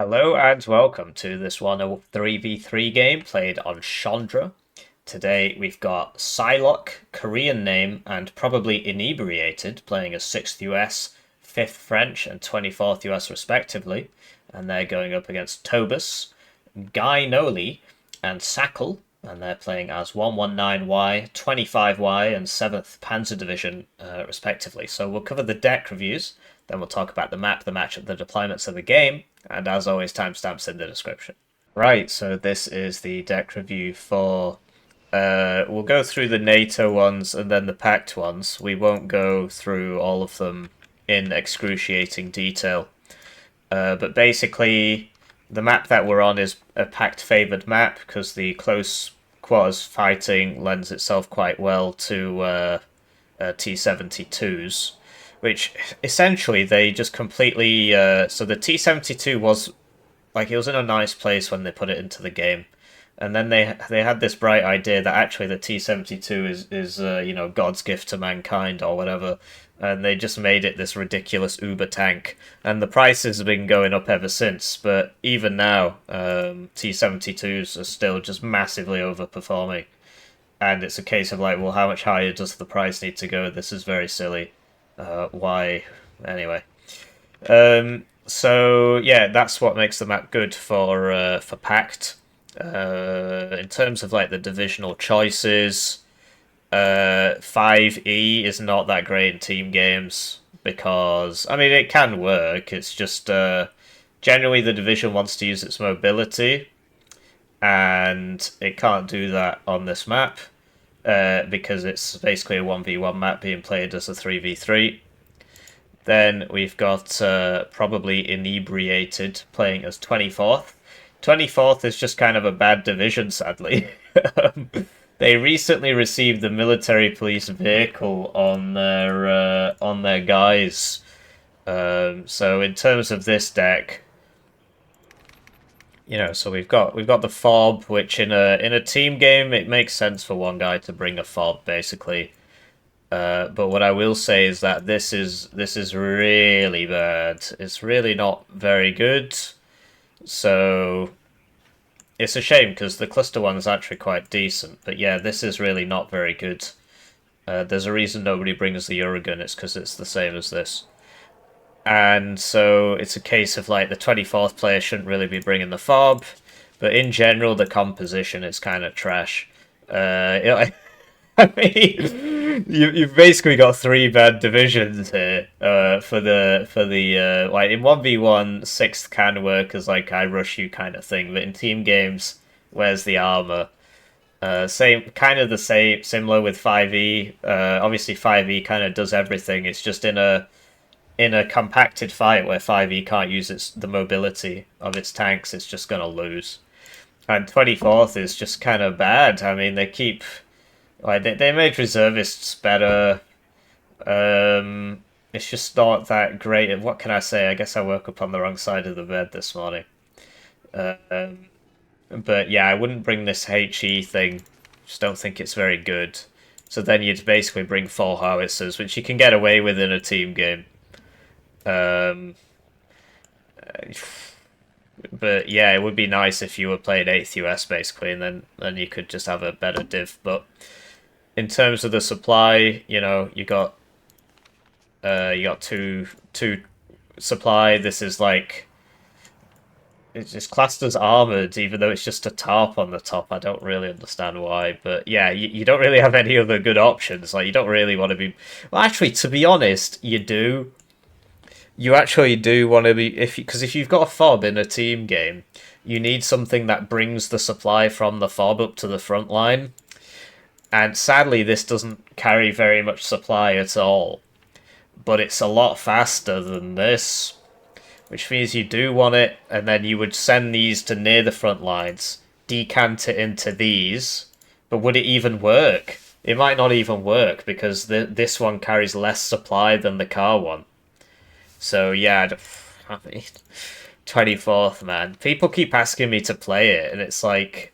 Hello and welcome to this Warno 3v3 game played on Schondra. Today we've got Psylocke, Korean name, and probably inebriated, playing as 6th US, 5th French, and 24th US respectively. And they're going up against Tobus, Guy Noli, and Sackle, and they're playing as 119Y, 25Y, and 7th Panzer Division, respectively. So we'll cover the deck reviews, then we'll talk about the map, the matchup, the deployments of the game, and as always, timestamps in the description. Right, so this is the deck review for. We'll go through the NATO ones and then the PACT ones. We won't go through all of them in excruciating detail. But basically, the map that we're on is a PACT favoured map because the close quarters fighting lends itself quite well to T-72s, which essentially they just completely. So the T-72 was like it was in a nice place when they put it into the game, and then they had this bright idea that actually the T-72 is God's gift to mankind or whatever, and they just made it this ridiculous Uber tank, and the prices have been going up ever since. But even now, T-72s are still just massively overperforming, and it's a case of like, well, how much higher does the price need to go? This is very silly. Why? Anyway. So yeah, that's what makes the map good for PACT. In terms of like the divisional choices, 5E is not that great in team games because I mean it can work. It's just generally the division wants to use its mobility, and it can't do that on this map because it's basically a 1v1 map being played as a 3v3. Then we've got probably inebriated playing as 24th. 24th is just kind of a bad division, sadly. They recently received the military police vehicle on their guys. So in terms of this deck, so we've got the fob, which in a team game it makes sense for one guy to bring a fob basically. But what I will say is that this is really bad. It's really not very good. So it's a shame because the cluster one is actually quite decent. But yeah, this is really not very good. There's a reason nobody brings the Eurogun. It's because it's the same as this. And so it's a case of like the 24th player shouldn't really be bringing the fob. But in general, the composition is kind of trash. I mean, you've basically got three bad divisions here. For the like in 1v1, sixth can work as like I rush you kind of thing, but in team games, where's the armor? Same kind of the same similar with 5e. Obviously 5e kind of does everything. It's just in a compacted fight where 5e can't use the mobility of its tanks. It's just gonna lose. And 24th is just kind of bad. I mean, they keep. Like they made reservists better. It's just not that great. What can I say? I guess I woke up on the wrong side of the bed this morning. Um, but yeah, I wouldn't bring this HE thing. Just don't think it's very good. So then you'd basically bring four howitzers, which you can get away with in a team game. Um, but yeah, it would be nice if you were playing 8th US basically, and then you could just have a better div. But in terms of the supply, you got two supply. This is like it's just classed as armored, even though it's just a tarp on the top. I don't really understand why, but yeah, you don't really have any other good options. Like you don't really want to be. Well, actually, to be honest, you do. You actually do want to be because if you've got a fob in a team game, you need something that brings the supply from the fob up to the front line. And sadly, this doesn't carry very much supply at all. But it's a lot faster than this, which means you do want it, and then you would send these to near the front lines, decant it into these. But would it even work? It might not even work because this one carries less supply than the car one. So yeah, I mean, 24th, man. People keep asking me to play it, and it's like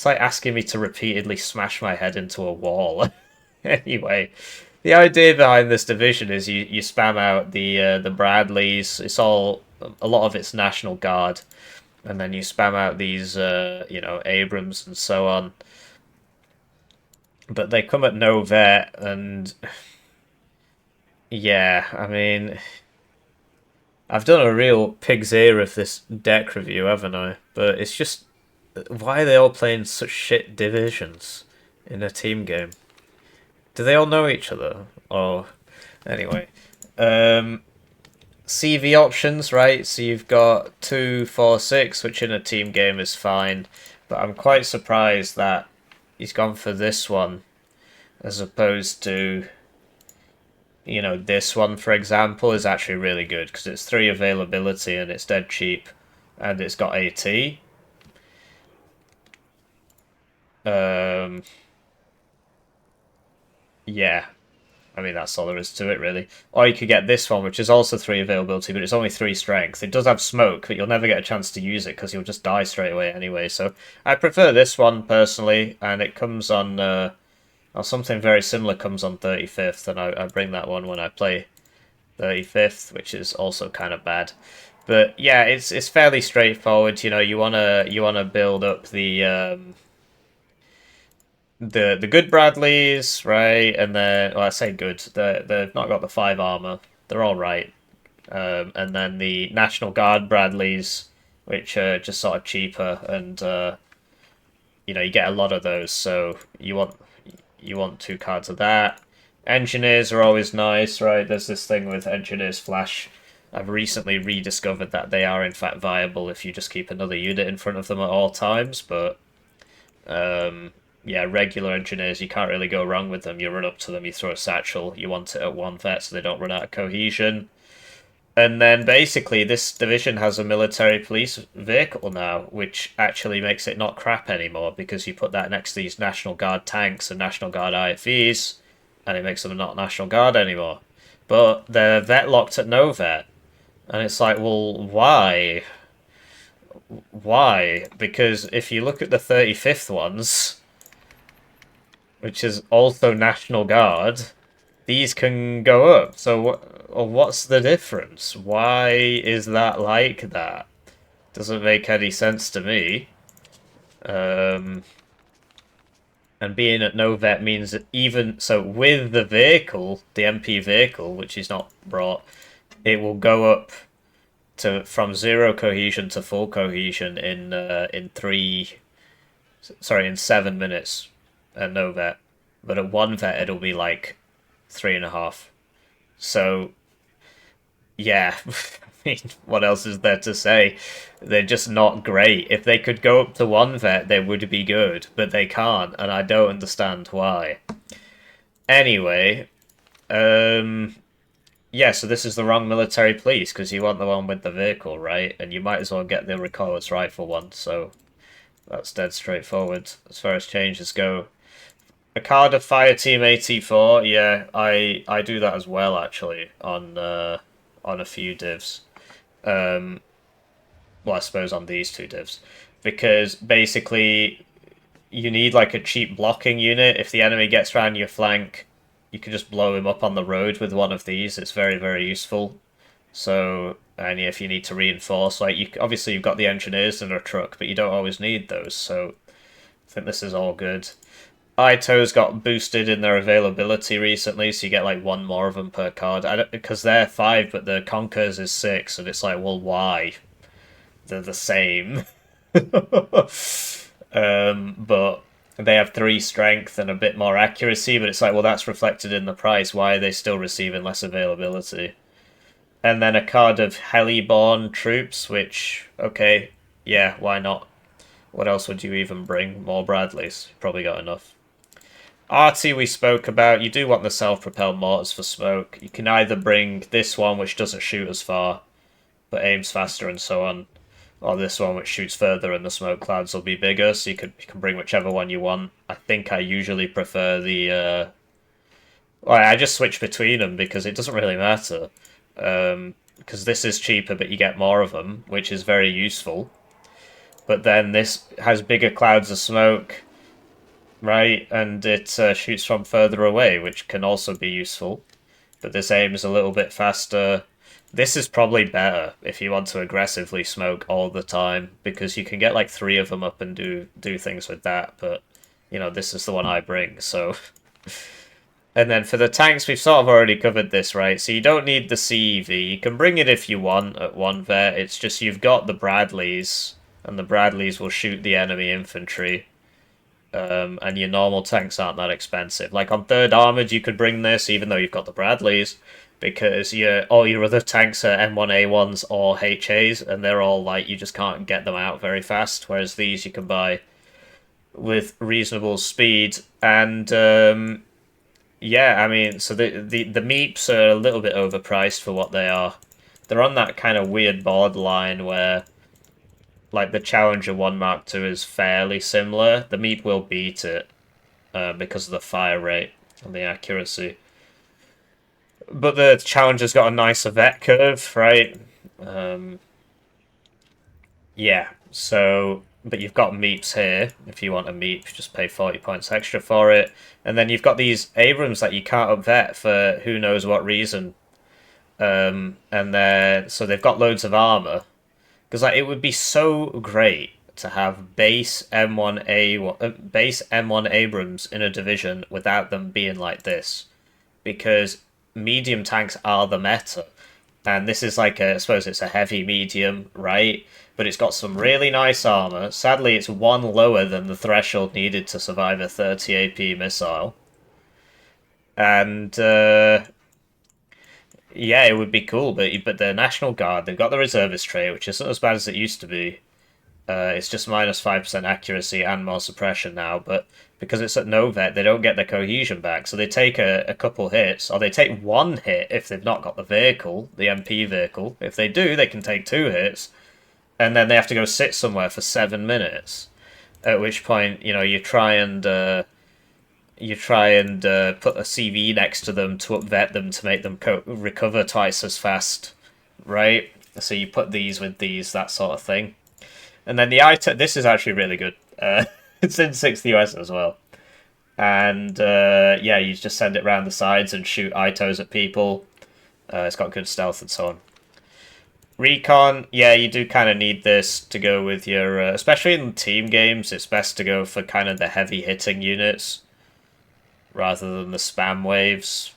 asking me to repeatedly smash my head into a wall. Anyway, the idea behind this division is you spam out the Bradleys. It's all a lot of it's National Guard, and then you spam out these, Abrams and so on. But they come at no vet, and yeah, I mean, I've done a real pig's ear of this deck review, haven't I? But it's just, why are they all playing such shit divisions in a team game? Do they all know each other? Or anyway, CV options, right? So you've got 2, 4, 6, which in a team game is fine, but I'm quite surprised that he's gone for this one as opposed to, this one, for example, is actually really good because it's 3 availability and it's dead cheap and it's got AT. Yeah, I mean, that's all there is to it, really. Or you could get this one, which is also 3 availability, but it's only 3 strength. It does have smoke, but you'll never get a chance to use it because you'll just die straight away anyway. So I prefer this one, personally, and it comes on, or something very similar comes on 35th, and I bring that one when I play 35th, which is also kind of bad. But yeah, it's fairly straightforward. You wanna build up the good Bradleys, right? And then, well, I say good. They've not got the 5 armor. They're all right. And then the National Guard Bradleys, which are just sort of cheaper, and you get a lot of those. So you want 2 cards of that. Engineers are always nice, right? There's this thing with Engineers Flash. I've recently rediscovered that they are in fact viable if you just keep another unit in front of them at all times, but yeah, regular engineers, you can't really go wrong with them. You run up to them, you throw a satchel, you want it at 1 vet so they don't run out of cohesion. And then basically this division has a military police vehicle now, which actually makes it not crap anymore because you put that next to these National Guard tanks and National Guard IFVs, and it makes them not National Guard anymore. But they're vet locked at no vet. And it's like, well, why? Why? Because if you look at the 35th ones, which is also National Guard, these can go up. So what's the difference? Why is that like that? Doesn't make any sense to me. And being at no vet means that even so with the vehicle, the MP vehicle, which is not brought, it will go up to from 0 cohesion to full cohesion in 7 minutes at no vet. But at 1 vet it'll be like 3.5. So yeah, I mean, what else is there to say? They're just not great. If they could go up to 1 vet, they would be good, but they can't, and I don't understand why. Anyway, yeah, so this is the wrong military police, because you want the one with the vehicle, right? And you might as well get the recoilless rifle one, so that's dead straightforward as far as changes go. A card of Fireteam 84, yeah, I do that as well, actually, on a few divs. Well, I suppose on these 2 divs. Because basically, you need like a cheap blocking unit. If the enemy gets around your flank, you can just blow him up on the road with one of these. It's very, very useful. So, and if you need to reinforce, like, obviously you've got the engineers in a truck, but you don't always need those, so I think this is all good. Ito's got boosted in their availability recently, so you get like 1 more of them per card. Because they're 5, but the Conkers is 6, and it's like, well, why? They're the same. But they have 3 strength and a bit more accuracy, but it's like, well, that's reflected in the price. Why are they still receiving less availability? And then a card of Heliborn troops, which, okay, yeah, why not? What else would you even bring? More Bradleys. Probably got enough. Arty we spoke about. You do want the self-propelled mortars for smoke. You can either bring this one, which doesn't shoot as far, but aims faster and so on, or this one, which shoots further and the smoke clouds will be bigger, so you can bring whichever one you want. I think I usually prefer the... Well, I just switch between them because it doesn't really matter. Because this is cheaper, but you get more of them, which is very useful. But then this has bigger clouds of smoke, right? And it shoots from further away, which can also be useful. But this aims a little bit faster. This is probably better if you want to aggressively smoke all the time, because you can get like 3 of them up and do things with that, but you know, this is the one I bring, so. And then for the tanks, we've sort of already covered this, right? So you don't need the CEV. You can bring it if you want at 1 vet. It's just you've got the Bradleys, and the Bradleys will shoot the enemy infantry. And your normal tanks aren't that expensive. Like on 3rd Armoured, you could bring this, even though you've got the Bradleys, because all your other tanks are M1A1s or HAs, and they're all like, you just can't get them out very fast, whereas these you can buy with reasonable speed. And yeah, I mean, so the Meeps are a little bit overpriced for what they are. They're on that kind of weird borderline where, like, the Challenger 1 Mark II is fairly similar. The Meep will beat it because of the fire rate and the accuracy. But the Challenger's got a nicer vet curve, right? Yeah, so... But you've got Meeps here. If you want a Meep, just pay 40 points extra for it. And then you've got these Abrams that you can't up-vet for who knows what reason. And so they've got loads of armor. Because like, it would be so great to have base M1 Abrams in a division without them being like this. Because medium tanks are the meta. And this is like I suppose it's a heavy medium, right? But it's got some really nice armor. Sadly, it's 1 lower than the threshold needed to survive a 30 AP missile. And yeah, it would be cool, but the National Guard, they've got the reservist trait, which isn't as bad as it used to be. It's just minus 5% accuracy and more suppression now, but because it's at no vet, they don't get their cohesion back, so they take a couple hits, or they take 1 hit if they've not got the vehicle, the MP vehicle. If they do, they can take 2 hits, and then they have to go sit somewhere for 7 minutes. At which point, you know, you try and put a CV next to them to up-vet them to make them recover twice as fast, right? So you put these with these, that sort of thing. And then the ITO, this is actually really good. It's in 6th US as well. And yeah, you just send it around the sides and shoot ITOs at people. It's got good stealth and so on. Recon, yeah, you do kind of need this to go with your... especially in team games, it's best to go for kind of the heavy hitting units rather than the spam waves.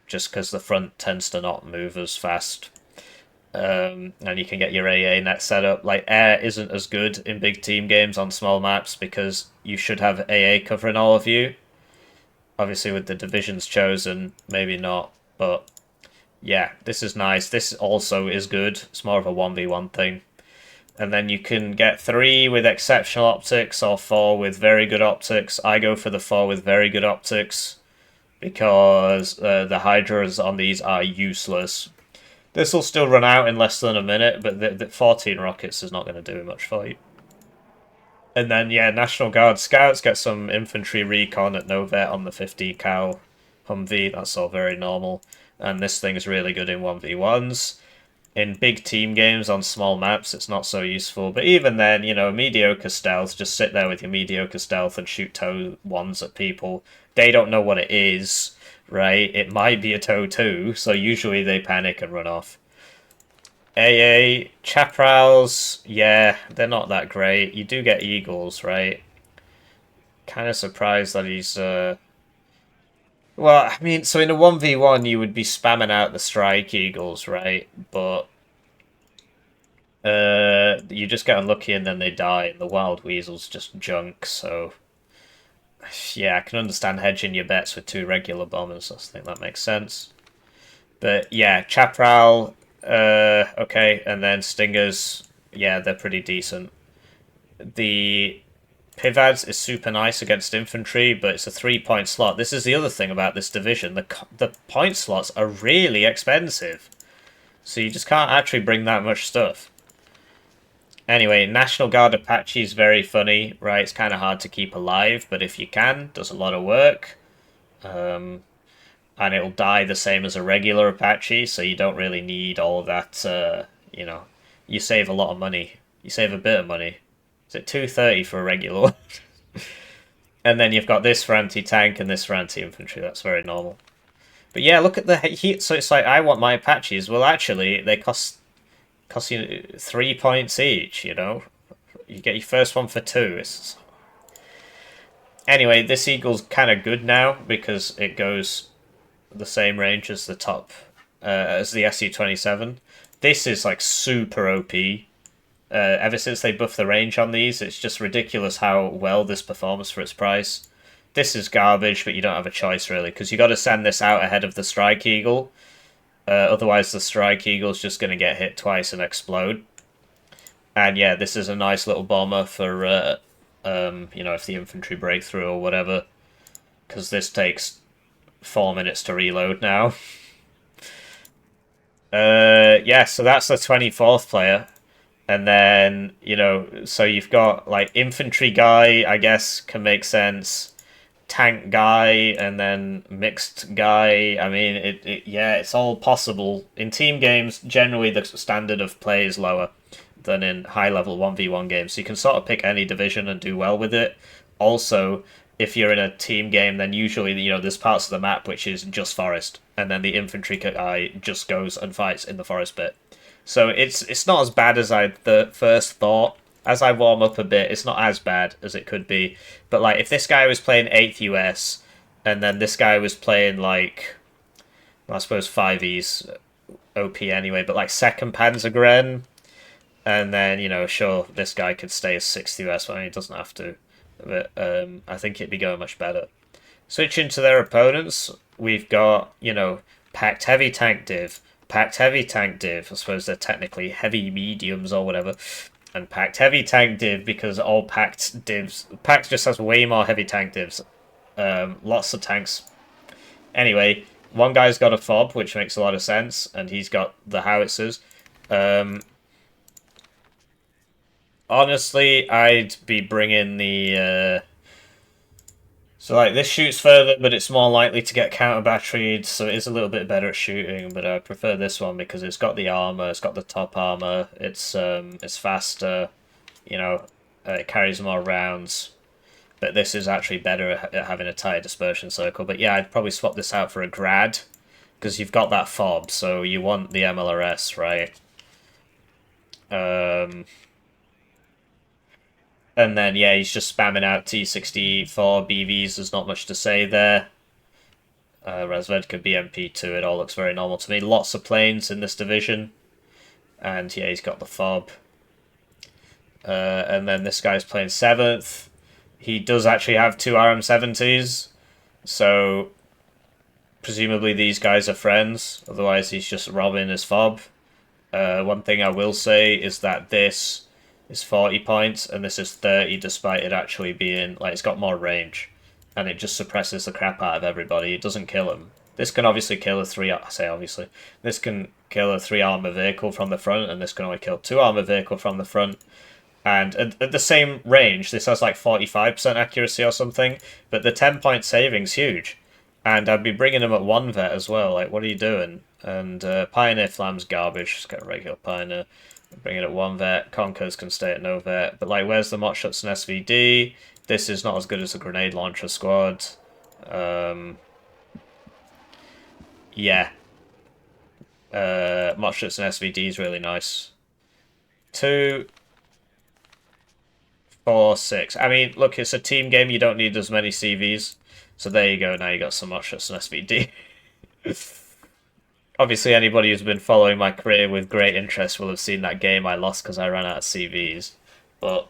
Just because the front tends to not move as fast. And you can get your AA net set up. Like, air isn't as good in big team games on small maps because you should have AA covering all of you. Obviously, with the divisions chosen, maybe not, but yeah, this is nice. This also is good. It's more of a 1v1 thing. And then you can get 3 with exceptional optics or 4 with very good optics. I go for the 4 with very good optics because the Hydras on these are useless. This will still run out in less than a minute, but the 14 rockets is not going to do much for you. And then, yeah, National Guard Scouts get some infantry recon at no vet on the 50 cal Humvee. That's all very normal. And this thing is really good in 1v1s. In big team games on small maps, it's not so useful. But even then, you know, mediocre stealth, just sit there with your mediocre stealth and shoot TOW 1s at people. They don't know what it is, right? It might be a TOW 2, so usually they panic and run off. AA, Chaparrals, yeah, they're not that great. You do get Eagles, right? Kind of surprised that he's... Well, I mean, so in a 1v1 you would be spamming out the Strike Eagles, right? But you just get unlucky and then they die, and the Wild Weasel's just junk, so... Yeah, I can understand hedging your bets with 2 regular bombers. I think that makes sense. But yeah, Chaparral, okay, and then Stingers, yeah, they're pretty decent. The Pivads is super nice against infantry, but it's a 3-point slot. This is the other thing about this division. The point slots are really expensive. So you just can't actually bring that much stuff. Anyway, National Guard Apache is very funny, right? It's kind of hard to keep alive, but if you can, does a lot of work. And it'll die the same as a regular Apache, so you don't really need all that, you know. You save a lot of money. You save a bit of money. Is it 230 for a regular one? And then you've got this for anti-tank and this for anti-infantry. That's very normal. But yeah, look at the heat. So it's like I want my Apaches. Well, actually, they cost you 3 points each. You know, you get your first one for two. Anyway, this Eagle's kind of good now because it goes the same range as the top as the SU-27. This is like super OP. Ever since they buffed the range on these, it's just ridiculous how well this performs for its price. This is garbage, but you don't have a choice really, because you got to send this out ahead of the Strike Eagle. Otherwise, the Strike Eagle's just going to get hit twice and explode. And yeah, this is a nice little bomber for, you know, if the infantry break through or whatever. Because this takes 4 minutes to reload now. Yeah, so that's the 24th player. And then, you know, so you've got, like, infantry guy, I guess, can make sense. Tank guy, and then mixed guy. I mean, yeah, it's all possible. In team games, generally the standard of play is lower than in high-level 1v1 games. So you can sort of pick any division and do well with it. Also, if you're in a team game, then usually, you know, there's parts of the map which is just forest, and then the infantry guy just goes and fights in the forest bit. So it's not as bad as I first thought. As I warm up a bit, it's not as bad as it could be. But like, if this guy was playing 8th US, and then this guy was playing like, well, I suppose 5E's OP anyway, but like 2nd Panzergren, and then, you know, sure, this guy could stay as 6th US, but I mean, he doesn't have to. But I think it'd be going much better. Switching to their opponents, we've got, you know, PACT Heavy Tank Div, PACT Heavy Tank Div. I suppose they're technically heavy mediums or whatever. And PACT Heavy Tank Div, because all PACT divs... PACT just has way more heavy tank divs. Lots of tanks. Anyway, one guy's got a fob, which makes a lot of sense, and he's got the howitzers. Honestly, I'd be bringing the... So, like, this shoots further, but it's more likely to get counter-batteried, so it is a little bit better at shooting, but I prefer this one because it's got the armor, it's got the top armor, it's faster, you know, it carries more rounds, but this is actually better at having a tighter dispersion circle. But yeah, I'd probably swap this out for a Grad, because you've got that fob, so you want the MLRS, right? And then, yeah, he's just spamming out T64 BVs. There's not much to say there. Razvedka BMP2, it all looks very normal to me. Lots of planes in this division. And, yeah, he's got the fob. And then this guy's playing 7th. He does actually have 2 RM70s. So, presumably these guys are friends. Otherwise, he's just robbing his fob. One thing I will say is that this is 40 points, and this is 30, despite it actually being, like, it's got more range, and it just suppresses the crap out of everybody. It doesn't kill them. This can obviously kill a 3, I say obviously, this can kill a 3 armor vehicle from the front, and this can only kill 2 armor vehicle from the front. And at the same range, this has like 45% accuracy or something, but the 10-point saving's huge. And I'd be bringing him at 1 vet as well, like, what are you doing? And Pioneer Flam's garbage, just get a regular Pioneer. Bring it at 1 vet. Conkers can stay at no vet. But, like, where's the Mottschutzen SVD? This is not as good as a grenade launcher squad. Yeah. Mottschutzen SVD is really nice. 2, 4, 6. I mean, look, it's a team game. You don't need as many CVs. So there you go. Now you got some Mottschutzen SVD. Obviously, anybody who's been following my career with great interest will have seen that game I lost because I ran out of CVs. But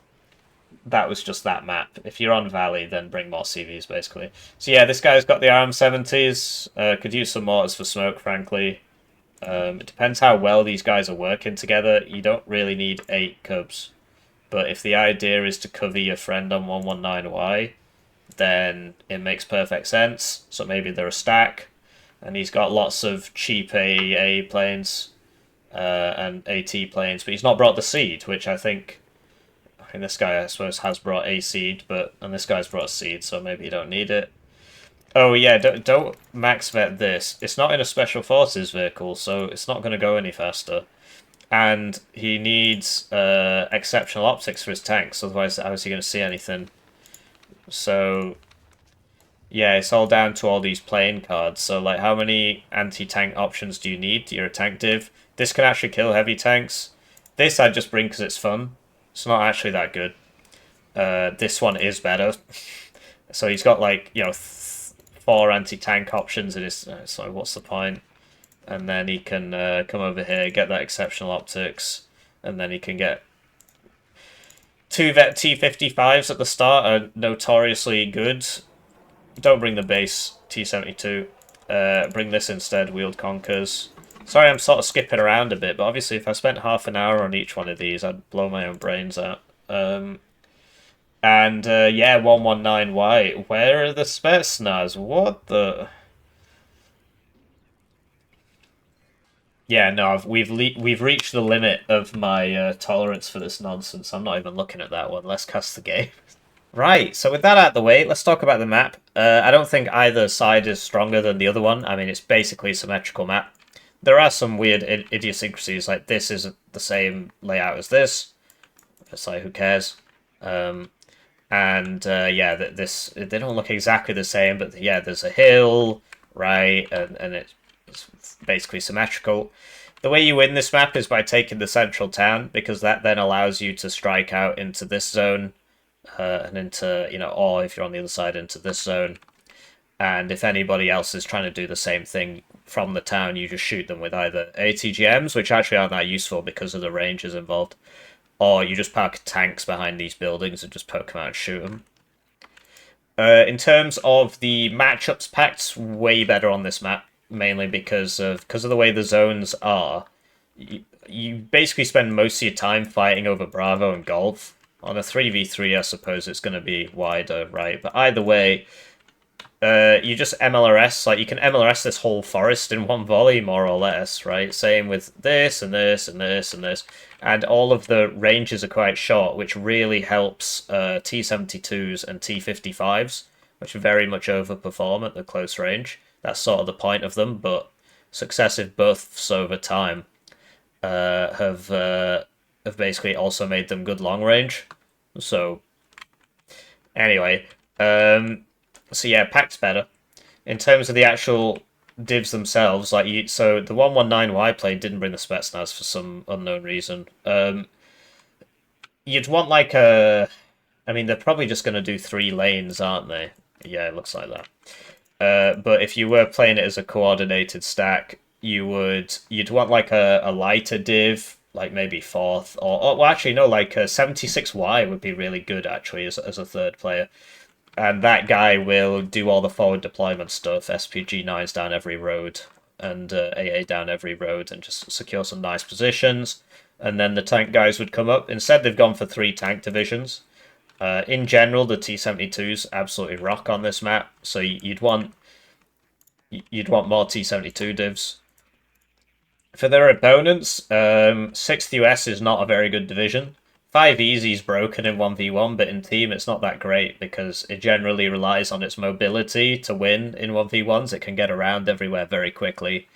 that was just that map. If you're on Valley, then bring more CVs, basically. So yeah, this guy's got the RM70s. Could use some mortars for smoke, frankly. It depends how well these guys are working together. You don't really need 8 cubs. But if the idea is to cover your friend on 119Y, then it makes perfect sense. So maybe they're a stack. And he's got lots of cheap AA planes and AT planes, but he's not brought the seed, which I think this guy, I suppose, has brought a seed, and this guy's brought a seed, so maybe you don't need it. Oh yeah, don't max vet this. It's not in a special forces vehicle, so it's not going to go any faster. And he needs exceptional optics for his tanks, otherwise how is he going to see anything? So Yeah, it's all down to all these playing cards. So, like, how many anti-tank options do you need? You're a tank div. This can actually kill heavy tanks. This I just bring because it's fun. It's not actually that good. This one is better. So he's got, like, you know, 4 anti-tank options in his... so what's the point? And then he can come over here, get that exceptional optics, and then he can get 2 vet T55s at the start are notoriously good. Don't bring the base T72. Bring this instead, Wield Conquers. Sorry, I'm sort of skipping around a bit, but obviously if I spent half an hour on each one of these, I'd blow my own brains out. Yeah, 119Y. Where are the Spetsnaz? What the... Yeah, no, we've reached the limit of my tolerance for this nonsense. I'm not even looking at that one. Let's cast the game. Right, so with that out of the way, let's talk about the map. I don't think either side is stronger than the other one. I mean, it's basically a symmetrical map. There are some weird idiosyncrasies, like this isn't the same layout as this. It's like, who cares? Yeah, they don't look exactly the same, but yeah, there's a hill, right, and it's basically symmetrical. The way you win this map is by taking the central town, because that then allows you to strike out into this zone, and into, you know, or if you're on the other side, into this zone. And if anybody else is trying to do the same thing from the town, you just shoot them with either ATGMs, which actually aren't that useful because of the ranges involved, or you just park tanks behind these buildings and just poke them out and shoot them. In terms of the matchups, PACT's way better on this map, mainly because of the way the zones are. You basically spend most of your time fighting over Bravo and Golf. On a 3v3, I suppose it's going to be wider, right? But either way, you just MLRS, like, you can MLRS this whole forest in one volley, more or less, right? Same with this, and this, and this, and this. And all of the ranges are quite short, which really helps T72s and T55s, which very much overperform at the close range. That's sort of the point of them, but successive buffs over time have basically also made them good long range. So, anyway, so yeah, PACT's better. In terms of the actual divs themselves, like so the 119Y plane didn't bring the Spetsnaz for some unknown reason. You'd want like a... I mean, they're probably just going to do 3 lanes, aren't they? Yeah, it looks like that. But if you were playing it as a coordinated stack, you'd want like a lighter div, like maybe 4th, or well, actually no, like a 76Y would be really good actually as a third player. And that guy will do all the forward deployment stuff, SPG-9s down every road, and AA down every road, and just secure some nice positions. And then the tank guys would come up. Instead, they've gone for 3 tank divisions. In general, the T-72s absolutely rock on this map, so you'd want more T-72 divs. For their opponents, 6th US is not a very good division. 5 Easy's broken in 1v1, but in team it's not that great because it generally relies on its mobility to win in 1v1s. It can get around everywhere very quickly,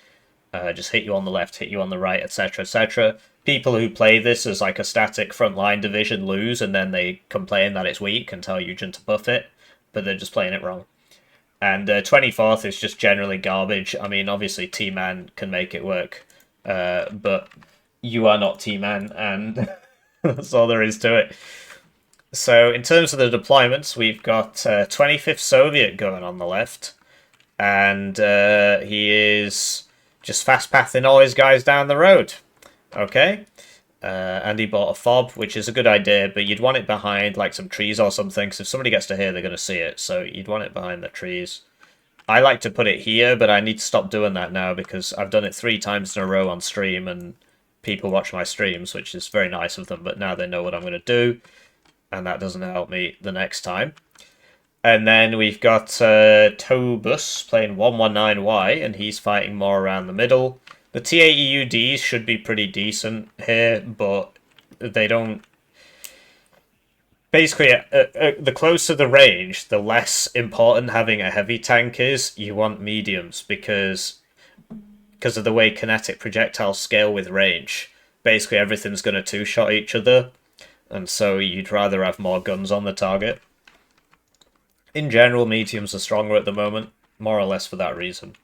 just hit you on the left, hit you on the right, etc., etc. People who play this as like a static frontline division lose, and then they complain that it's weak and tell Eugen to buff it, but they're just playing it wrong. And 24th is just generally garbage. I mean, obviously T-Man can make it work, but you are not T-Man, and that's all there is to it. So in terms of the deployments, we've got 25th Soviet going on the left, and he is just fast pathing all his guys down the road. Okay? And he bought a fob, which is a good idea, but you'd want it behind like some trees or something, because if somebody gets to here, they're going to see it, so you'd want it behind the trees. I like to put it here, but I need to stop doing that now, because I've done it 3 times in a row on stream, and people watch my streams, which is very nice of them, but now they know what I'm going to do, and that doesn't help me the next time. And then we've got Tobus playing 119Y, and he's fighting more around the middle. The TAEUDs should be pretty decent here, but they don't... Basically, the closer the range, the less important having a heavy tank is. You want mediums, because of the way kinetic projectiles scale with range. Basically, everything's going to 2-shot each other, and so you'd rather have more guns on the target. in general, mediums are stronger at the moment, more or less for that reason.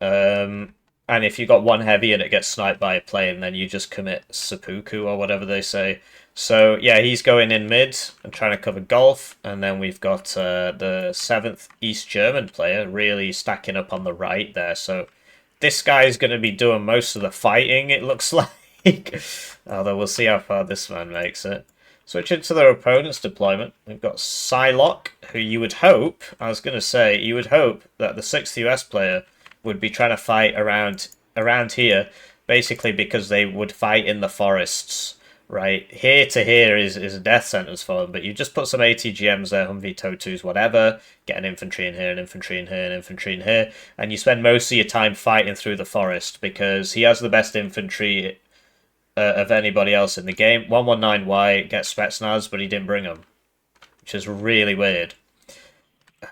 And if you got one heavy and it gets sniped by a plane, then you just commit seppuku or whatever they say. So yeah, he's going in mid and trying to cover Golf, and then we've got the 7th East German player really stacking up on the right there. So this guy's going to be doing most of the fighting, it looks like. Although we'll see how far this man makes it. Switching to their opponent's deployment, we've got Psylocke, who you would hope, I was going to say, you would hope that the 6th US player would be trying to fight around here, basically because they would fight in the forests, right? Here to here is a death sentence for them, but you just put some ATGMs there, Humvee, TOW2s, whatever, get an infantry in here, an infantry in here, an infantry in here, and you spend most of your time fighting through the forest, because he has the best infantry of anybody else in the game. 119Y gets Spetsnaz, but he didn't bring them, which is really weird.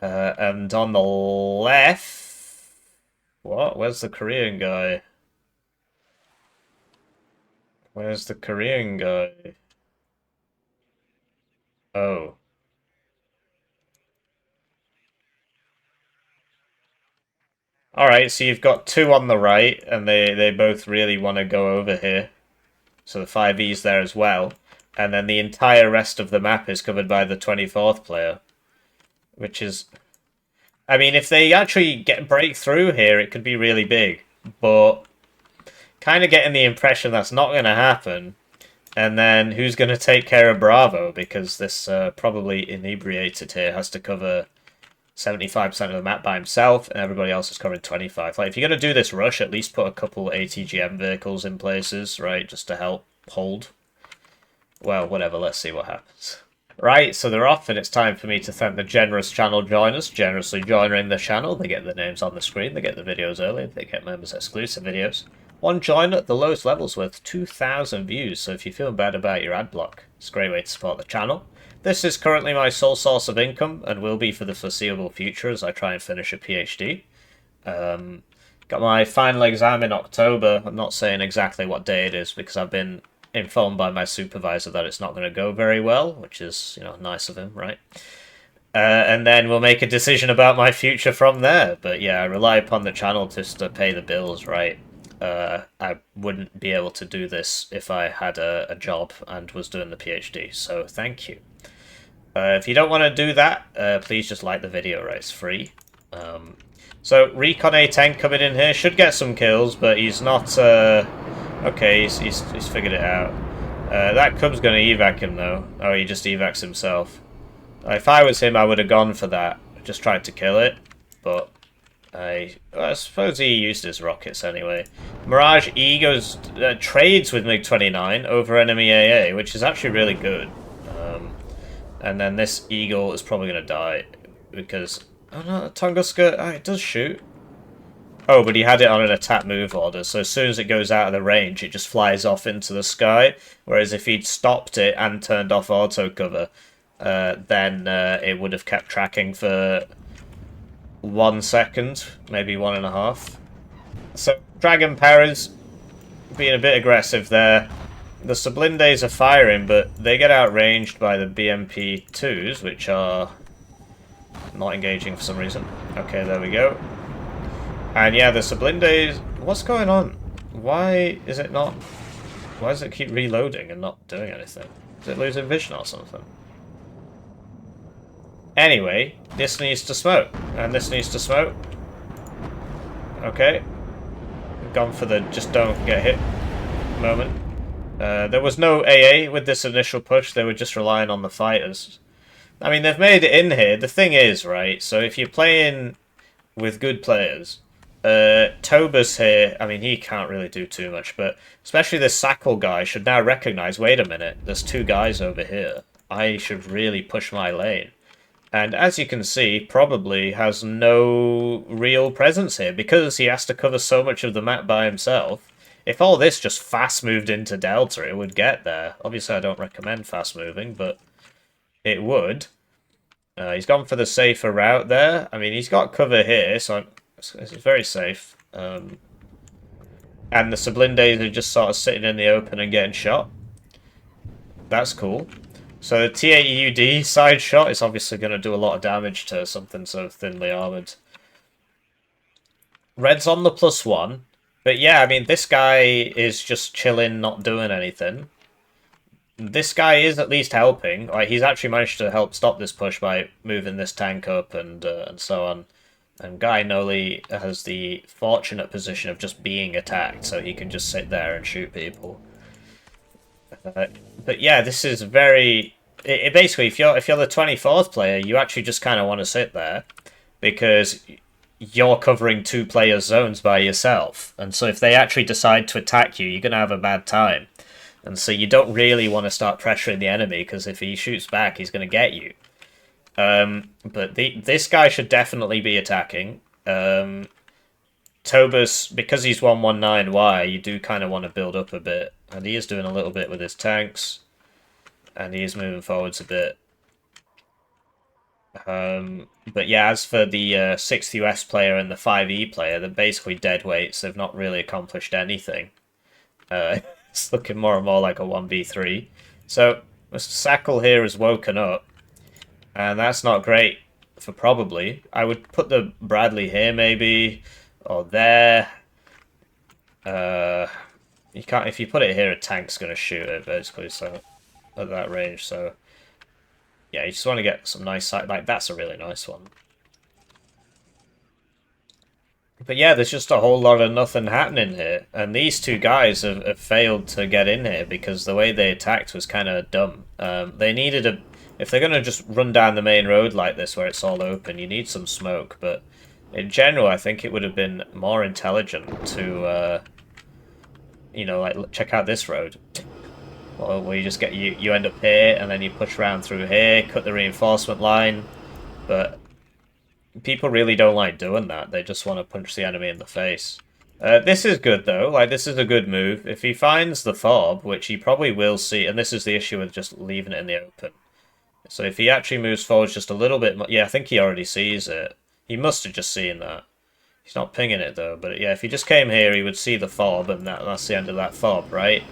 And on the left... What? Where's the Korean guy? Where's the Korean guy? Oh. Alright, so you've got 2 on the right, and they both really want to go over here. So the 5E's there as well. And then the entire rest of the map is covered by the 24th player. Which is... I mean, if they actually break through here, it could be really big. But kind of getting the impression that's not going to happen. And then who's going to take care of Bravo? Because this probably inebriated here has to cover 75% of the map by himself, and everybody else is covering 25. Like, if you're going to do this rush, at least put a couple ATGM vehicles in places, right, just to help hold. Well, whatever, let's see what happens. Right, so they're off, and it's time for me to thank the generous channel joiners, generously joining the channel. They get their names on the screen, they get the videos early, they get members exclusive videos. One joiner at the lowest levels with 2,000 views, so if you're feeling bad about your ad block, it's a great way to support the channel. This is currently my sole source of income, and will be for the foreseeable future as I try and finish a PhD. Got my final exam in October. I'm not saying exactly what day it is, because I've been informed by my supervisor that it's not going to go very well, which is, you know, nice of him, right? And then we'll make a decision about my future from there. But yeah, I rely upon the channel just to pay the bills, right? I wouldn't be able to do this if I had a job and was doing the PhD, so thank you. If you don't want to do that, please just like the video, right? It's free. So Recon A10 coming in here should get some kills, but he's not... Okay, he's figured it out. That Cub's going to evac him, though. Oh, he just evacs himself. If I was him, I would have gone for that. Just tried to kill it, but I suppose he used his rockets anyway. Mirage E goes trades with MiG-29 over enemy AA, which is actually really good. And then this Eagle is probably going to die because... Oh no, Tunguska, it does shoot. Oh, but he had it on an attack move order, so as soon as it goes out of the range, it just flies off into the sky. Whereas if he'd stopped it and turned off auto cover, then it would have kept tracking for 1 second, maybe 1.5. So Dragon Paras being a bit aggressive there. The Sublindes are firing, but they get outranged by the BMP-2s, which are not engaging for some reason. Okay, there we go. And yeah, the Sublindes... What's going on? Why is it not... Why does it keep reloading and not doing anything? Is it losing vision or something? Anyway, this needs to smoke. And this needs to smoke. Okay. Gone for the just don't get hit moment. There was no AA with this initial push. They were just relying on the fighters. I mean, they've made it in here. The thing is, right, so if you're playing with good players... Tobus here, I mean, he can't really do too much, but especially this Sackle guy should now recognize, wait a minute, there's 2 guys over here. I should really push my lane. And as you can see, probably has no real presence here, because he has to cover so much of the map by himself. If all this just fast moved into Delta, it would get there. Obviously, I don't recommend fast moving, but it would. He's gone for the safer route there. I mean, he's got cover here, so it's very safe. And the Sublindes are just sort of sitting in the open and getting shot. That's cool. So the TAUD side shot is obviously going to do a lot of damage to something so thinly armored. Red's on the +1. But yeah, I mean, this guy is just chilling, not doing anything. This guy is at least helping. Like, he's actually managed to help stop this push by moving this tank up and so on. And Guy Noli has the fortunate position of just being attacked, so he can just sit there and shoot people. But yeah, this is very. It basically, if you're the 24th player, you actually just kind of want to sit there because you're covering two players' zones by yourself, and so if they actually decide to attack you, you're gonna have a bad time. And so you don't really want to start pressuring the enemy because if he shoots back, he's going to get you. But this guy should definitely be attacking. Tobus, because he's 119Y, you do kind of want to build up a bit. And he is doing a little bit with his tanks. And he is moving forwards a bit. But yeah, as for the 6th US player and the 5E player, they're basically dead weights. They've not really accomplished anything. It's looking more and more like a 1v3. So, Mr. Sackle here has woken up. And that's not great for probably. I would put the Bradley here maybe. Or there. You can't, if you put it here, a tank's going to shoot it basically, so at that range. So, yeah, you just want to get some nice sight. Like, that's a really nice one. But yeah, there's just a whole lot of nothing happening here. And these two guys have failed to get in here because the way they attacked was kind of dumb. They needed a... If they're going to just run down the main road like this where it's all open, you need some smoke. But in general, I think it would have been more intelligent to, you know, like, check out this road. Or where you just get... You end up here, and then you push around through here, cut the reinforcement line. But... people really don't like doing that. They just want to punch the enemy in the face. This is good, though. Like, this is a good move. If he finds the fob, which he probably will see, and this is the issue with just leaving it in the open. So if he actually moves forward just a little bit... Yeah, I think he already sees it. He must have just seen that. He's not pinging it, though. But yeah, if he just came here, he would see the fob, and that's the end of that fob, right?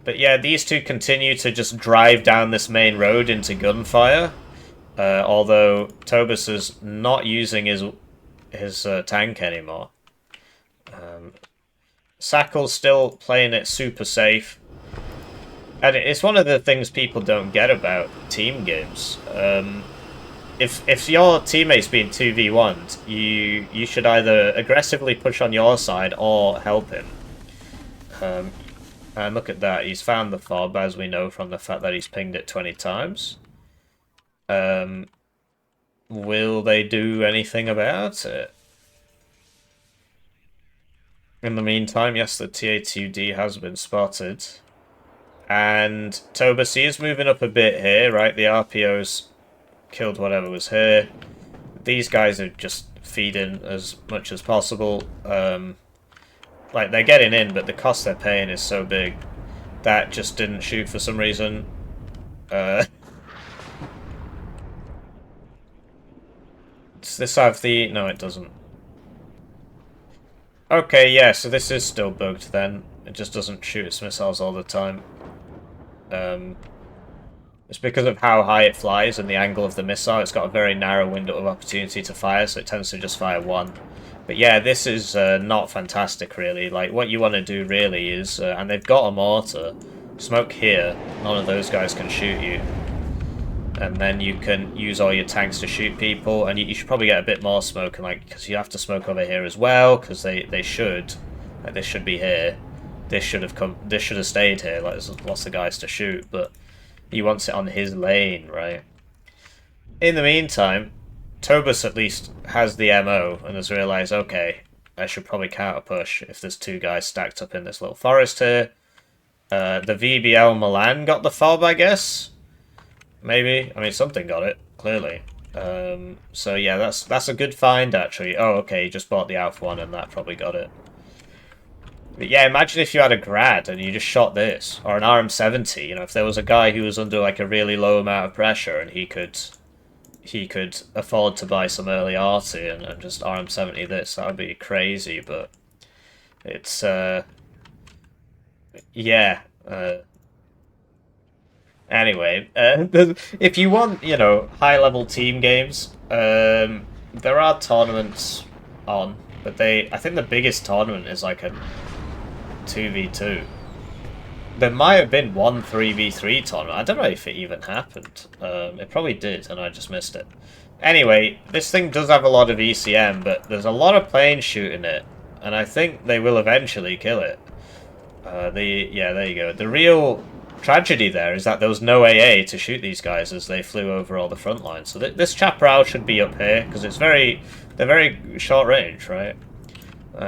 But yeah, these two continue to just drive down this main road into gunfire. Although Tobus is not using his tank anymore. Sackle's still playing it super safe. And it's one of the things people don't get about team games. If your teammate's being 2v1'd, you should either aggressively push on your side or help him. And look at that, he's found the fob, as we know from the fact that he's pinged it 20 times. Will they do anything about it? In the meantime, yes, the TA2D has been spotted. And Tobus is moving up a bit here, right? The RPO's killed whatever was here. These guys are just feeding as much as possible. Like, they're getting in, but the cost they're paying is so big. That just didn't shoot for some reason. Does this have the... No, it doesn't. Okay, yeah, so this is still bugged then. It just doesn't shoot its missiles all the time. It's because of how high it flies and the angle of the missile. It's got a very narrow window of opportunity to fire, so it tends to just fire one. But yeah, this is not fantastic, really. Like, what you want to do, really, is... and they've got a mortar. Smoke here. None of those guys can shoot you. And then you can use all your tanks to shoot people, and you should probably get a bit more smoke, and like, because you have to smoke over here as well, because they should, like, this should be here, this should have stayed here, like, there's lots of guys to shoot, but he wants it on his lane, right? In the meantime, Tobus at least has the MO, and has realised, okay, I should probably counter push if there's two guys stacked up in this little forest here. The VBL Milan got the fob, I guess? Maybe. I mean, something got it, clearly. So yeah, that's a good find, actually. Oh, okay, he just bought the Alpha one, and that probably got it. But yeah, imagine if you had a Grad, and you just shot this. Or an RM70, you know, if there was a guy who was under, like, a really low amount of pressure, and he could afford to buy some early arty and just RM70 this, that would be crazy, but... It's, yeah, Anyway, if you want, you know, high-level team games, there are tournaments on, but I think the biggest tournament is like a 2v2. There might have been one 3v3 tournament. I don't know if it even happened. It probably did, and I just missed it. Anyway, this thing does have a lot of ECM, but there's a lot of planes shooting it, and I think they will eventually kill it. Yeah, there you go. The real tragedy there is that there was no AA to shoot these guys as they flew over all the front lines. So this chaparral should be up here, because they're very short range, right?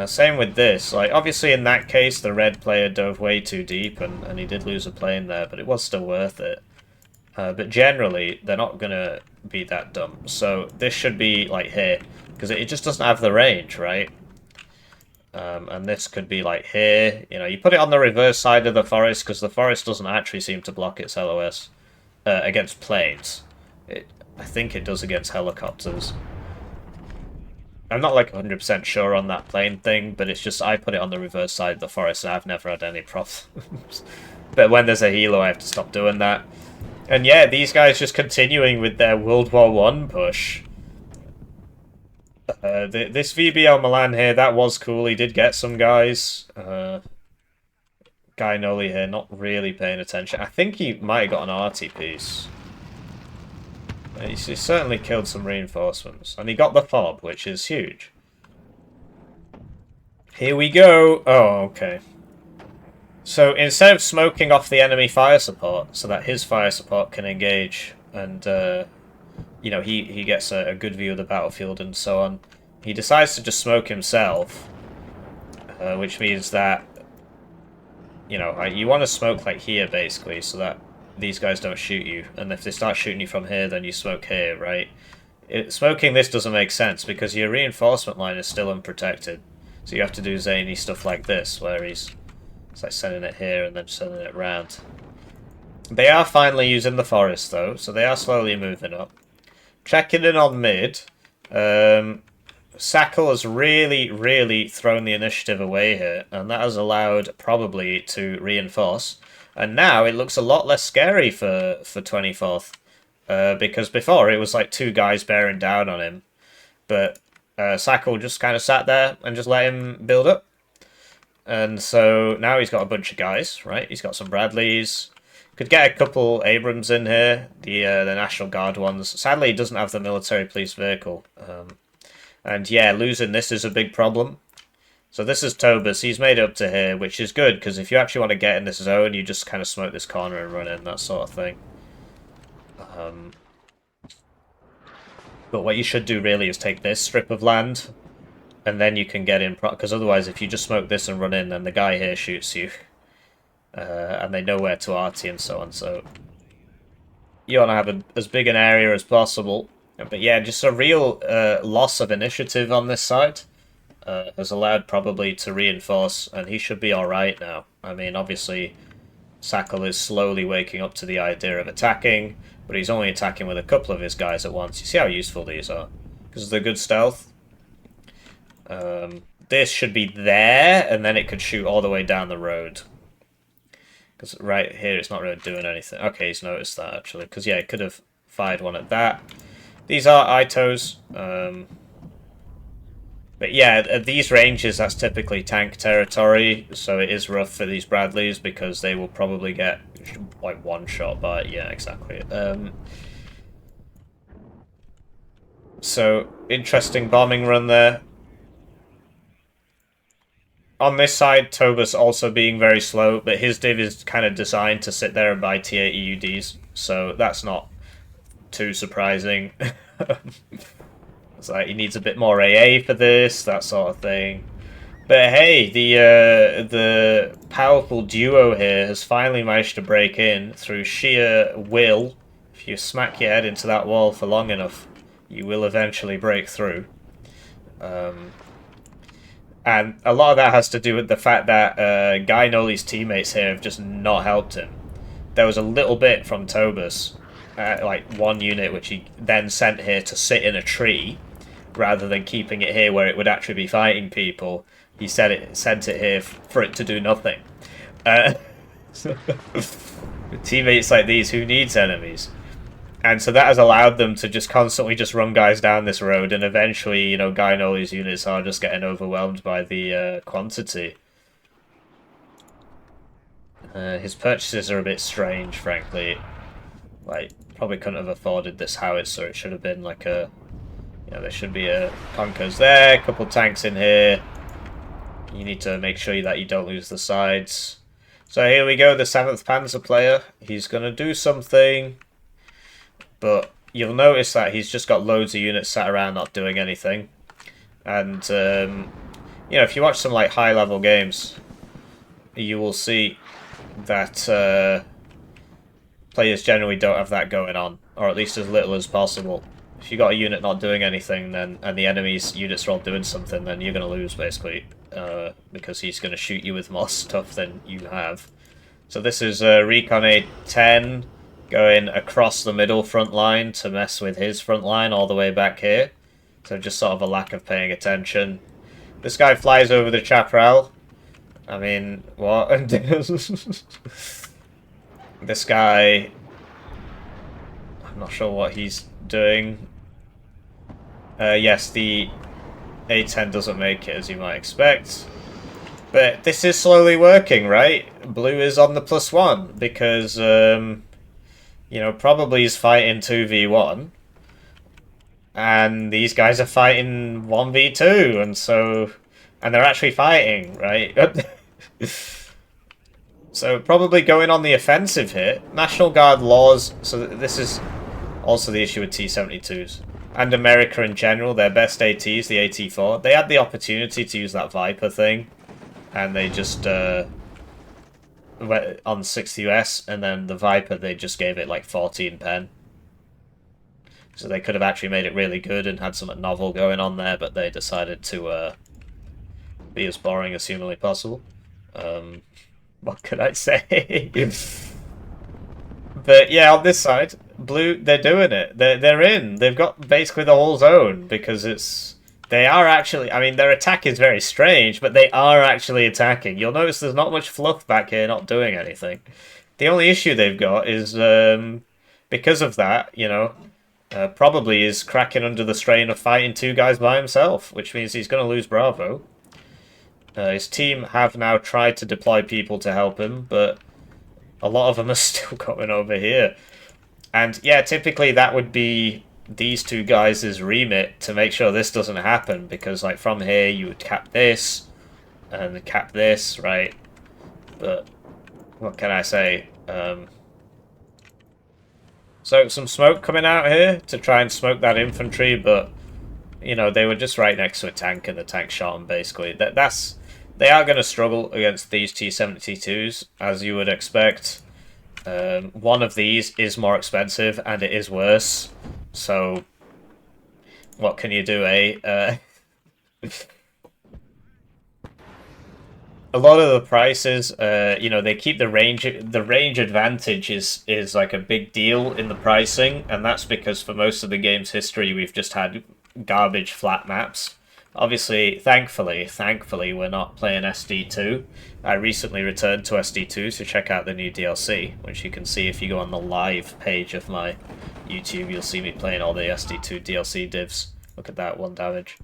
Same with this. Like, obviously in that case, the red player dove way too deep, and he did lose a plane there, but it was still worth it. But generally, they're not going to be that dumb. So this should be, like, here, because it just doesn't have the range, right? And this could be, like, here. You know, you put it on the reverse side of the forest, because the forest doesn't actually seem to block its LOS against planes. I think it does against helicopters. I'm not like 100% sure on that plane thing, but it's just I put it on the reverse side of the forest and I've never had any problems. But when there's a helo, I have to stop doing that. And yeah, these guys just continuing with their World War I push. This VBL Milan here, that was cool. He did get some guys. Guy Noli here, not really paying attention. I think he might have got an arty piece. He certainly killed some reinforcements. And he got the fob, which is huge. Here we go. Oh, okay. So instead of smoking off the enemy fire support, so that his fire support can engage, and, you know, he gets a good view of the battlefield and so on, he decides to just smoke himself, which means that, you know, you want to smoke, like, here, basically, so that these guys don't shoot you, and if they start shooting you from here, then you smoke here, right? Smoking this doesn't make sense, because your reinforcement line is still unprotected, so you have to do zany stuff like this, where it's like sending it here and then sending it round. They are finally using the forest, though, so they are slowly moving up. Checking in on mid, Sackle has really thrown the initiative away here, and that has allowed, probably, to reinforce. And now it looks a lot less scary for 24th, because before it was like two guys bearing down on him, but Sackle just kind of sat there and just let him build up. And so now he's got a bunch of guys, right? He's got some Bradleys. Could get a couple Abrams in here, the National Guard ones. Sadly, he doesn't have the military police vehicle. And yeah, losing this is a big problem. So this is Tobus. He's made up to here, which is good, because if you actually want to get in this zone, you just kind of smoke this corner and run in, that sort of thing. But what you should do, really, is take this strip of land, and then you can get in, because otherwise, if you just smoke this and run in, then the guy here shoots you. And they know where to arty and so on, so you want to have as big an area as possible. But yeah, just a real loss of initiative on this side. Has allowed probably to reinforce, and he should be alright now. I mean, obviously, Sackle is slowly waking up to the idea of attacking, but he's only attacking with a couple of his guys at once. You see how useful these are? Because they're good stealth. This should be there, and then it could shoot all the way down the road. Because right here, it's not really doing anything. Okay, he's noticed that, actually. Because, yeah, he could have fired one at that. These are ITOs. But yeah, at these ranges, that's typically tank territory, so it is rough for these Bradleys, because they will probably get, like, one shot by... Yeah, exactly. So, interesting bombing run there. On this side, Tobus also being very slow, but his div is kind of designed to sit there and buy TA EUDs, so that's not too surprising. It's like he needs a bit more AA for this, that sort of thing. But hey, the powerful duo here has finally managed to break in through sheer will. If you smack your head into that wall for long enough, you will eventually break through. And a lot of that has to do with the fact that Guy Noli's teammates here have just not helped him. There was a little bit from Tobus, like one unit, which he then sent here to sit in a tree, rather than keeping it here where it would actually be fighting people. He sent it here for it to do nothing. With teammates like these, who needs enemies? And so that has allowed them to just constantly just run guys down this road, and eventually, you know, Guy and all his units are just getting overwhelmed by the quantity. His purchases are a bit strange, frankly. Like, probably couldn't have afforded this howitzer. It should have been like a... You know, there should be a Punkers there, a couple tanks in here. You need to make sure that you don't lose the sides. So here we go, the 7th Panzer player. He's going to do something, but you'll notice that he's just got loads of units sat around not doing anything. And, you know, if you watch some like high-level games, you will see that players generally don't have that going on, or at least as little as possible. If you got a unit not doing anything, then and the enemy's units are all doing something, then you're going to lose basically, because he's going to shoot you with more stuff than you have. So this is Recon A10 going across the middle front line to mess with his front line all the way back here. So just sort of a lack of paying attention. This guy flies over the chaparral. I mean, what? This guy... I'm not sure what he's doing. Yes, the A10 doesn't make it, as you might expect. But this is slowly working, right? Blue is on the +1, because, you know, probably he's fighting 2v1. And these guys are fighting 1v2, and so... And they're actually fighting, right? So probably going on the offensive here. National Guard laws, so this is also the issue with T-72s. And America in general, their best ATs, the AT-4, they had the opportunity to use that Viper thing. And they just, went on 6 US, and then the Viper, they just gave it like 14 pen. So they could have actually made it really good and had something novel going on there, but they decided to be as boring as humanly possible. What could I say? But yeah, on this side, Blue, they're doing it. They're in. They've got basically the whole zone, because it's... They are actually... I mean, their attack is very strange, but they are actually attacking. You'll notice there's not much fluff back here not doing anything. The only issue they've got is, because of that, you know, probably is cracking under the strain of fighting 2 guys by himself, which means he's going to lose Bravo. His team have now tried to deploy people to help him, but a lot of them are still coming over here. And yeah, typically that would be these 2 guys' remit to make sure this doesn't happen, because like from here you would cap this and cap this, right? But what can I say? So some smoke coming out here to try and smoke that infantry, but you know, they were just right next to a tank and the tank shot them basically. They are going to struggle against these T-72s, as you would expect. One of these is more expensive, and it is worse. So, what can you do, eh? A lot of the prices, you know, they keep the range. The range advantage is like a big deal in the pricing, and that's because for most of the game's history, we've just had garbage flat maps. Obviously, thankfully, we're not playing SD2. I recently returned to SD2 to check out the new DLC, which you can see if you go on the live page of my YouTube. You'll see me playing all the SD2 DLC divs. Look at that, 1 damage.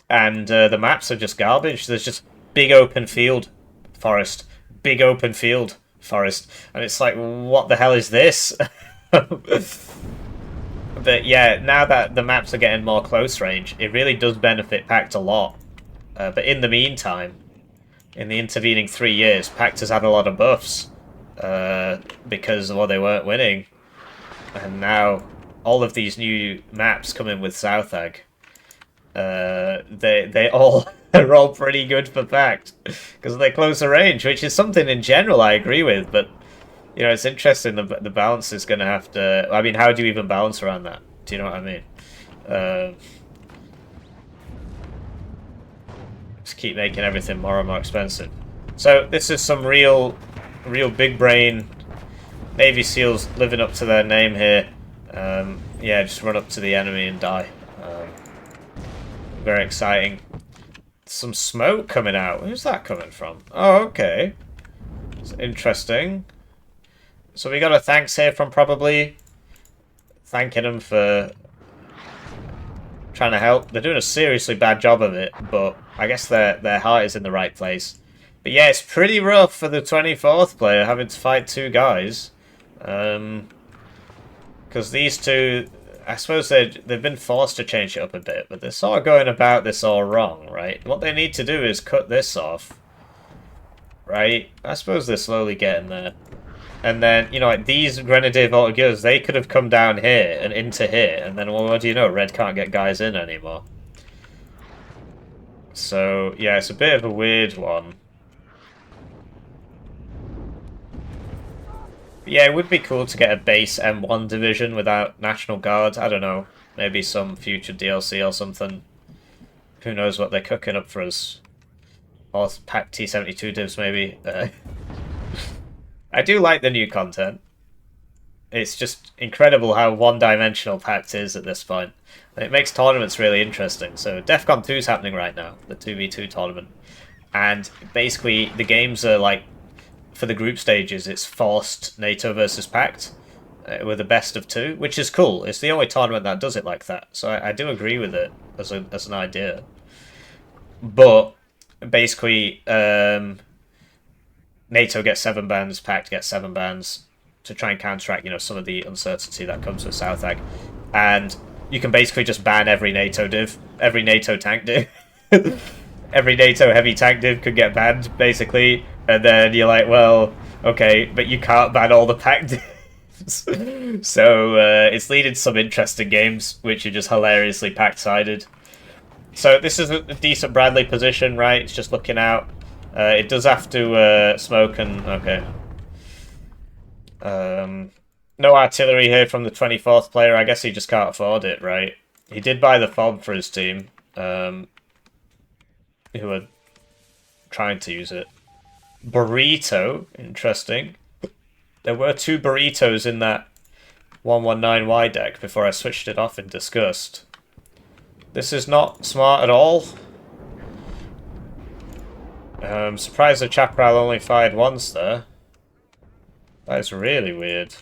And the maps are just garbage. There's just big open field, forest. Big open field, forest. And it's like, what the hell is this? But yeah, now that the maps are getting more close range, it really does benefit PACT a lot. But in the meantime, in the intervening 3 years, PACT has had a lot of buffs because, well, they weren't winning. And now all of these new maps come in with Southag. They all are all pretty good for PACT because they're closer range, which is something in general I agree with, but you know, it's interesting, the balance is going to have to... I mean, how do you even balance around that? Do you know what I mean? Just keep making everything more and more expensive. So, this is some real big brain Navy SEALs living up to their name here. Yeah, just run up to the enemy and die. Very exciting. Some smoke coming out. Where's that coming from? Oh, okay. It's interesting. So we got a thanks here from probably thanking them for trying to help. They're doing a seriously bad job of it, but I guess their heart is in the right place. But yeah, it's pretty rough for the 24th player having to fight two guys. Because these two, I suppose they've been forced to change it up a bit, but they're sort of going about this all wrong, right? What they need to do is cut this off, right? I suppose they're slowly getting there. And then, you know, like these Grenadier Voltigeurs, they could have come down here and into here, and then, well, what do you know? Red can't get guys in anymore. So, yeah, it's a bit of a weird one. Yeah, it would be cool to get a base M1 division without National Guard. I don't know. Maybe some future DLC or something. Who knows what they're cooking up for us. Or PACT T-72 divs, maybe. I do like the new content. It's just incredible how one-dimensional PACT is at this point. And it makes tournaments really interesting. So DEFCON 2 is happening right now, the 2v2 tournament. And basically the games are like, for the group stages, it's forced NATO versus PACT with the best of two, which is cool. It's the only tournament that does it like that. So I do agree with it as an idea. But basically, NATO gets 7 bans, PACT gets 7 bans to try and counteract, you know, some of the uncertainty that comes with South Ag. And you can basically just ban every NATO div, every NATO tank div. Every NATO heavy tank div could get banned, basically. And then you're like, well, okay, but you can't ban all the PACT divs. So it's leading to some interesting games, which are just hilariously PACT-sided. So this is a decent Bradley position, right? It's just looking out. It does have to smoke and... okay. No artillery here from the 24th player. I guess he just can't afford it, right? He did buy the FOB for his team, who are trying to use it. Burrito, interesting. There were 2 burritos in that 119Y deck before I switched it off in disgust. This is not smart at all. Surprised the Chaparral only fired once there. That is really weird.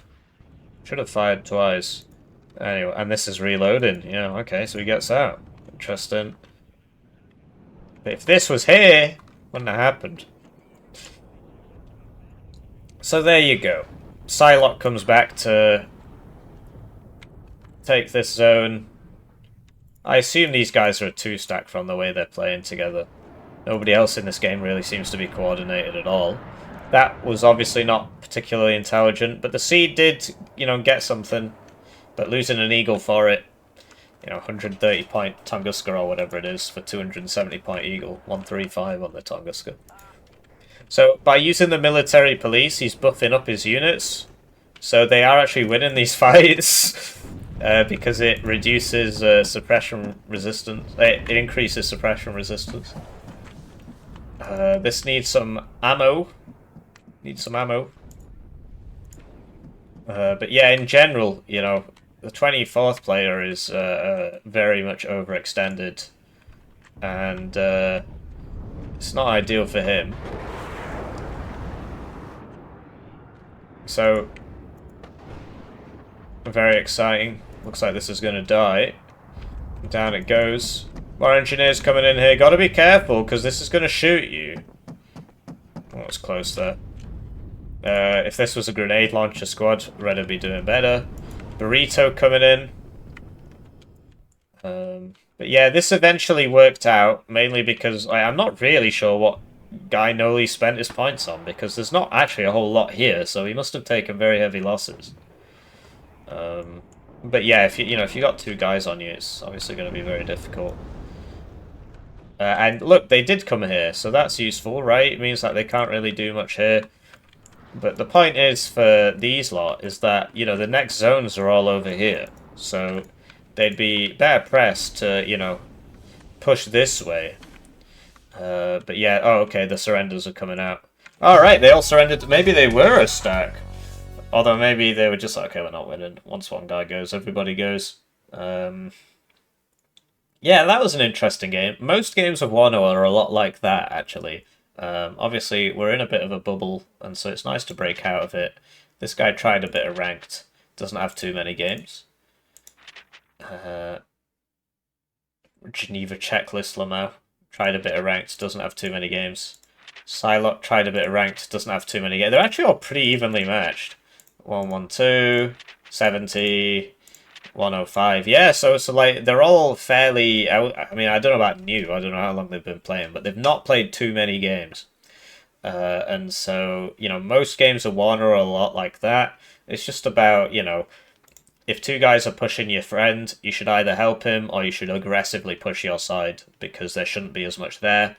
Should have fired twice. Anyway, and this is reloading. Yeah, okay, so he gets out. Interesting. But if this was here, wouldn't have happened. So there you go. Psylocke comes back to take this zone. I assume these guys are a 2-stack from the way they're playing together. Nobody else in this game really seems to be coordinated at all. That was obviously not particularly intelligent, but the Seed did, you know, get something. But losing an Eagle for it, you know, 130-point Tunguska or whatever it is for 270-point Eagle. 135 on the Tunguska. So by using the military police, he's buffing up his units. So they are actually winning these fights. Because it reduces suppression resistance. It increases suppression resistance. This needs some ammo. Needs some ammo. But yeah, in general, you know, the 24th player is very much overextended. And it's not ideal for him. So, very exciting. Looks like this is going to die. Down it goes. More engineers coming in here. Got to be careful, because this is going to shoot you. Oh, it's close there. If this was a grenade launcher squad, Red would be doing better. Burrito coming in. But yeah, this eventually worked out, mainly because I'm not really sure what Guy Noli spent his points on, because there's not actually a whole lot here, so he must have taken very heavy losses. But yeah, if you got 2 guys on you, it's obviously going to be very difficult. And look, they did come here, so that's useful, right? It means that they can't really do much here. But the point is for these lot is that, you know, the next zones are all over here. So they'd be better pressed to, you know, push this way. But yeah, oh, okay, the surrenders are coming out. Alright, they all surrendered. Maybe they were a stack. Although maybe they were just like, okay, we're not winning. Once one guy goes, everybody goes. Yeah, that was an interesting game. Most games of Warno are a lot like that, actually. Obviously, we're in a bit of a bubble, and so it's nice to break out of it. This guy tried a bit of ranked. Doesn't have too many games. Geneva Checklist Lamau tried a bit of ranked. Doesn't have too many games. Psylocke tried a bit of ranked. Doesn't have too many games. They're actually all pretty evenly matched. 112, 70, 105. Yeah, so like they're all fairly. I mean, I don't know about new. I don't know how long they've been playing, but they've not played too many games. And so, you know, most games of Warno are a lot like that. It's just about, you know, if two guys are pushing your friend, you should either help him or you should aggressively push your side because there shouldn't be as much there.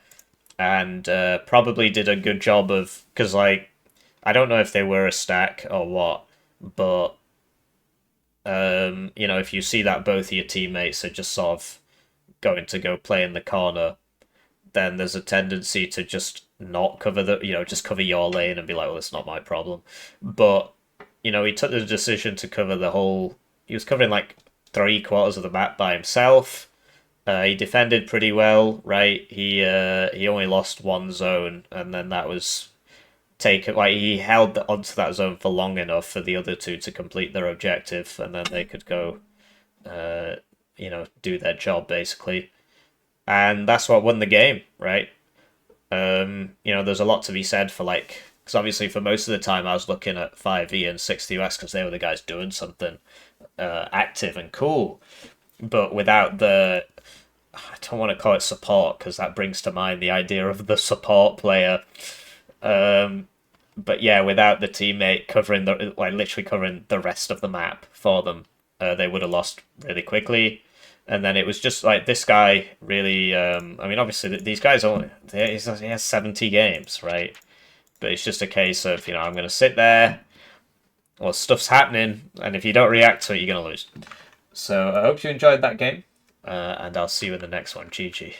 And probably did a good job of, because, like, I don't know if they were a stack or what, but, you know, if you see that both of your teammates are just sort of going to go play in the corner, then there's a tendency to just not cover the, you know, just cover your lane and be like, well, it's not my problem. But, you know, he took the decision to cover the whole, he was covering like 3/4 of the map by himself. He defended pretty well, right? He only lost one zone, and then that was taken. Like he held onto that zone for long enough for the other two to complete their objective, and then they could go, you know, do their job basically. And that's what won the game, right? You know, there's a lot to be said for like, because obviously for most of the time I was looking at 5e and 60US because they were the guys doing something active and cool, but without the, I don't want to call it support because that brings to mind the idea of the support player. But yeah, without the teammate covering the, like literally covering the rest of the map for them, they would have lost really quickly. And then it was just like this guy really. I mean, obviously these guys only he has 70 games, right? But it's just a case of, you know, I'm gonna sit there, well, stuff's happening, and if you don't react to it, you're gonna lose. So I hope you enjoyed that game, and I'll see you in the next one. GG.